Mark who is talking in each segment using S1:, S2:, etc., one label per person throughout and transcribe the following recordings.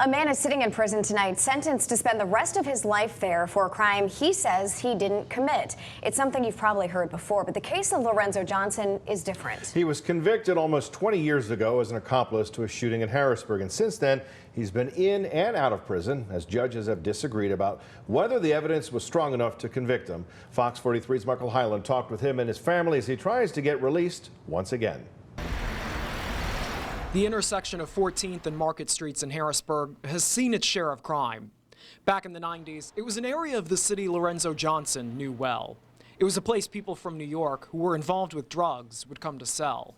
S1: A man is sitting in prison tonight, sentenced to spend the rest of his life there for a crime he says he didn't commit. It's something you've probably heard before, but the case of Lorenzo Johnson is different.
S2: He was convicted almost 20 years ago as an accomplice to a shooting in Harrisburg, and since then, he's been in and out of prison as judges have disagreed about whether the evidence was strong enough to convict him. Fox 43's Michael Hyland talked with him and his family as he tries to get released once again.
S3: The intersection of 14th and Market Streets in Harrisburg has seen its share of crime. Back in the 90s, it was an area of the city Lorenzo Johnson knew well. It was a place people from New York who were involved with drugs would come to sell.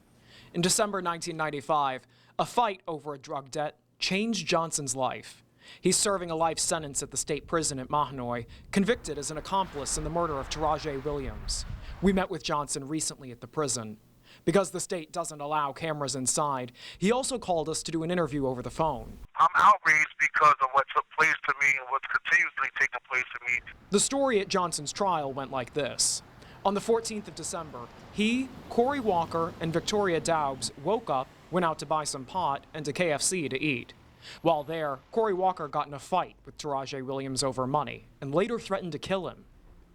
S3: In December 1995, a fight over a drug debt changed Johnson's life. He's serving a life sentence at the state prison at Mahanoy, convicted as an accomplice in the murder of Taraji Williams. We met with Johnson recently at the prison. Because the state doesn't allow cameras inside, he also called us to do an interview over the phone.
S4: I'm outraged because of what took place to me and what's continuously taking place to me.
S3: The story at Johnson's trial went like this. On the 14th of December, he, Corey Walker, and Victoria Daubs woke up, went out to buy some pot and to KFC to eat. While there, Corey Walker got in a fight with Taraji Williams over money and later threatened to kill him.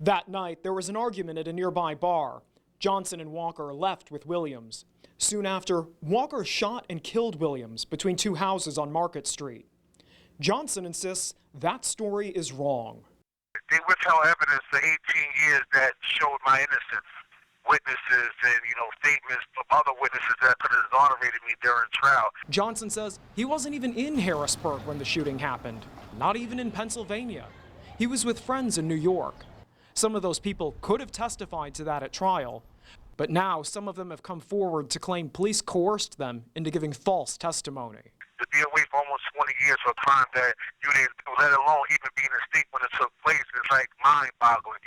S3: That night, there was an argument at a nearby bar. Johnson and Walker left with Williams. Soon after, Walker shot and killed Williams between two houses on Market Street. Johnson insists that story is wrong.
S4: They withheld evidence for 18 years that showed my innocence. Witnesses and, statements from other witnesses that could have exonerated me during trial.
S3: Johnson says he wasn't even in Harrisburg when the shooting happened, not even in Pennsylvania. He was with friends in New York. Some of those people could have testified to that at trial, but now some of them have come forward to claim police coerced them into giving false testimony.
S4: To be away for almost 20 years for a crime that you didn't, let alone even be in a state when it took place, is like mind-boggling,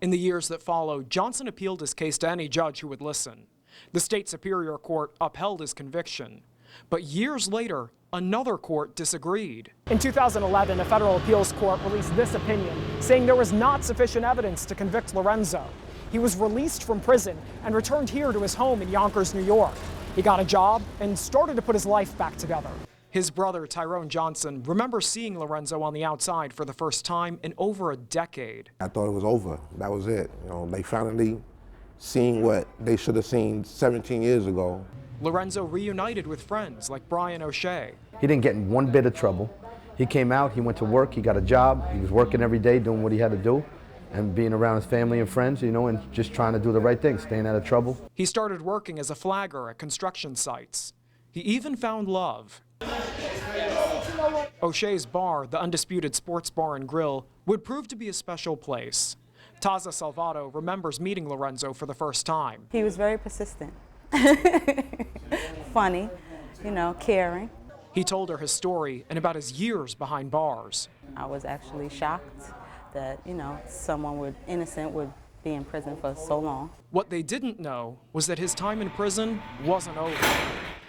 S3: In the years that followed, Johnson appealed his case to any judge who would listen. The state Superior Court upheld his conviction. But years later, another court disagreed. In 2011, a federal appeals court released this opinion, saying there was not sufficient evidence to convict Lorenzo. He was released from prison and returned here to his home in Yonkers, New York. He got a job and started to put his life back together. His brother, Tyrone Johnson, remembers seeing Lorenzo on the outside for the first time in over a decade.
S5: I thought it was over. That was it. They finally seen what they should have seen 17 years ago.
S3: Lorenzo reunited with friends like Brian O'Shea.
S6: He didn't get in one bit of trouble. He came out, he went to work, he got a job, he was working every day doing what he had to do and being around his family and friends, and just trying to do the right thing, staying out of trouble.
S3: He started working as a flagger at construction sites. He even found love. O'Shea's bar, the Undisputed Sports Bar and Grill, would prove to be a special place. Taza Salvato remembers meeting Lorenzo for the first time.
S7: He was very persistent. Funny, caring.
S3: He told her his story and about his years behind bars.
S7: I was actually shocked that, someone innocent would be in prison for so long.
S3: What they didn't know was that his time in prison wasn't over.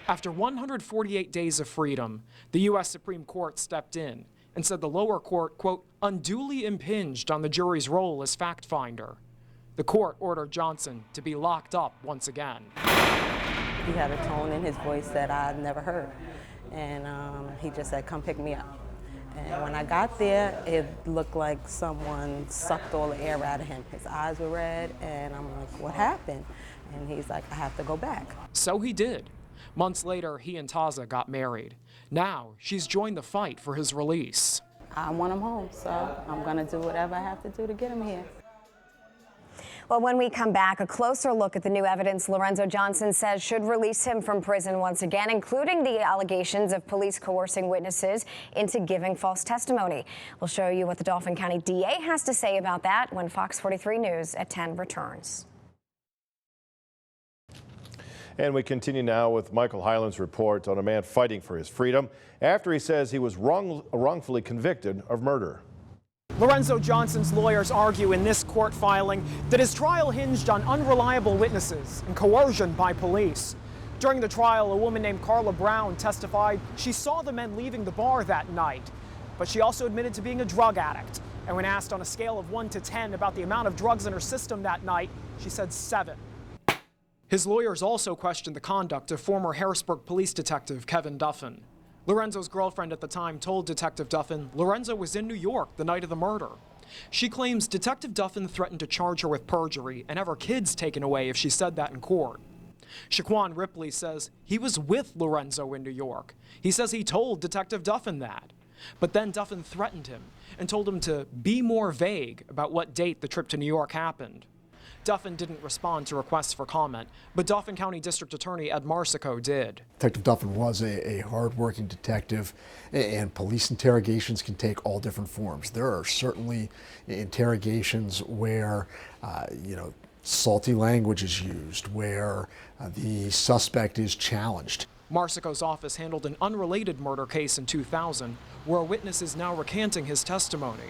S3: After 148 days of freedom, the U.S. Supreme Court stepped in and said the lower court, quote, unduly impinged on the jury's role as fact finder. The court ordered Johnson to be locked up once again.
S7: He had a tone in his voice that I'd never heard. And he just said, come pick me up. And when I got there, it looked like someone sucked all the air out of him. His eyes were red, and I'm like, what happened? And he's like, I have to go back.
S3: So he did. Months later, he and Taza got married. Now, she's joined the fight for his release.
S7: I want him home, so I'm going to do whatever I have to do to get him here.
S1: Well, when we come back, a closer look at the new evidence Lorenzo Johnson says should release him from prison once again, including the allegations of police coercing witnesses into giving false testimony. We'll show you what the Dauphin County DA has to say about that when Fox 43 News at 10 returns.
S2: And we continue now with Michael Hyland's report on a man fighting for his freedom after he says he was wrongfully convicted of murder.
S3: Lorenzo Johnson's lawyers argue in this court filing that his trial hinged on unreliable witnesses and coercion by police. During the trial, a woman named Carla Brown testified she saw the men leaving the bar that night, but she also admitted to being a drug addict. And when asked on a scale of 1 to 10 about the amount of drugs in her system that night, she said 7. His lawyers also questioned the conduct of former Harrisburg police detective Kevin Duffin. Lorenzo's girlfriend at the time told Detective Duffin Lorenzo was in New York the night of the murder. She claims Detective Duffin threatened to charge her with perjury and have her kids taken away if she said that in court. Shaquan Ripley says he was with Lorenzo in New York. He says he told Detective Duffin that. But then Duffin threatened him and told him to be more vague about what date the trip to New York happened. Duffin didn't respond to requests for comment, but Dauphin County District Attorney Ed Marsico did.
S8: Detective Duffin was a hard-working detective, and police interrogations can take all different forms. There are certainly interrogations where, salty language is used, where the suspect is challenged.
S3: Marsico's office handled an unrelated murder case in 2000, where a witness is now recanting his testimony.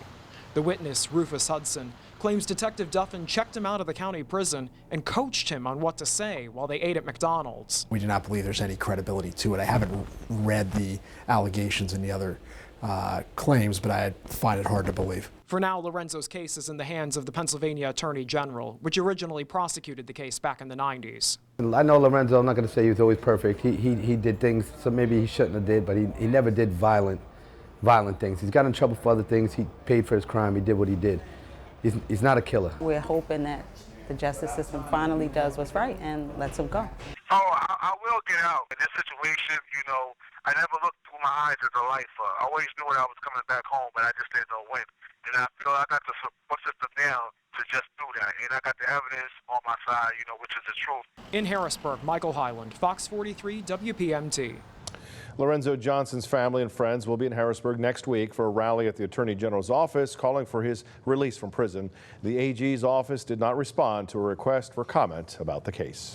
S3: The witness, Rufus Hudson, claims Detective Duffin checked him out of the county prison and coached him on what to say while they ate at McDonald's.
S8: We do not believe there's any credibility to it. I haven't read the allegations and the other claims, but I find it hard to believe.
S3: For now, Lorenzo's case is in the hands of the Pennsylvania Attorney General, which originally prosecuted the case back in the 90s.
S6: I know Lorenzo, I'm not going to say he was always perfect. He did things, so maybe he shouldn't have did, but he never did violent things. He's got in trouble for other things. He paid for his crime. He did what he did. He's not a killer.
S7: We're hoping that the justice system finally does what's right and lets him go.
S4: Oh, I will get out. In this situation, I never looked through my eyes as a lifer. I always knew when I was coming back home, but I just didn't know when. And I feel I got the support system now to just do that. And I got the evidence on my side, which is the truth.
S3: In Harrisburg, Michael Highland, FOX43, WPMT.
S2: Lorenzo Johnson's family and friends will be in Harrisburg next week for a rally at the Attorney General's office calling for his release from prison. The AG's office did not respond to a request for comment about the case.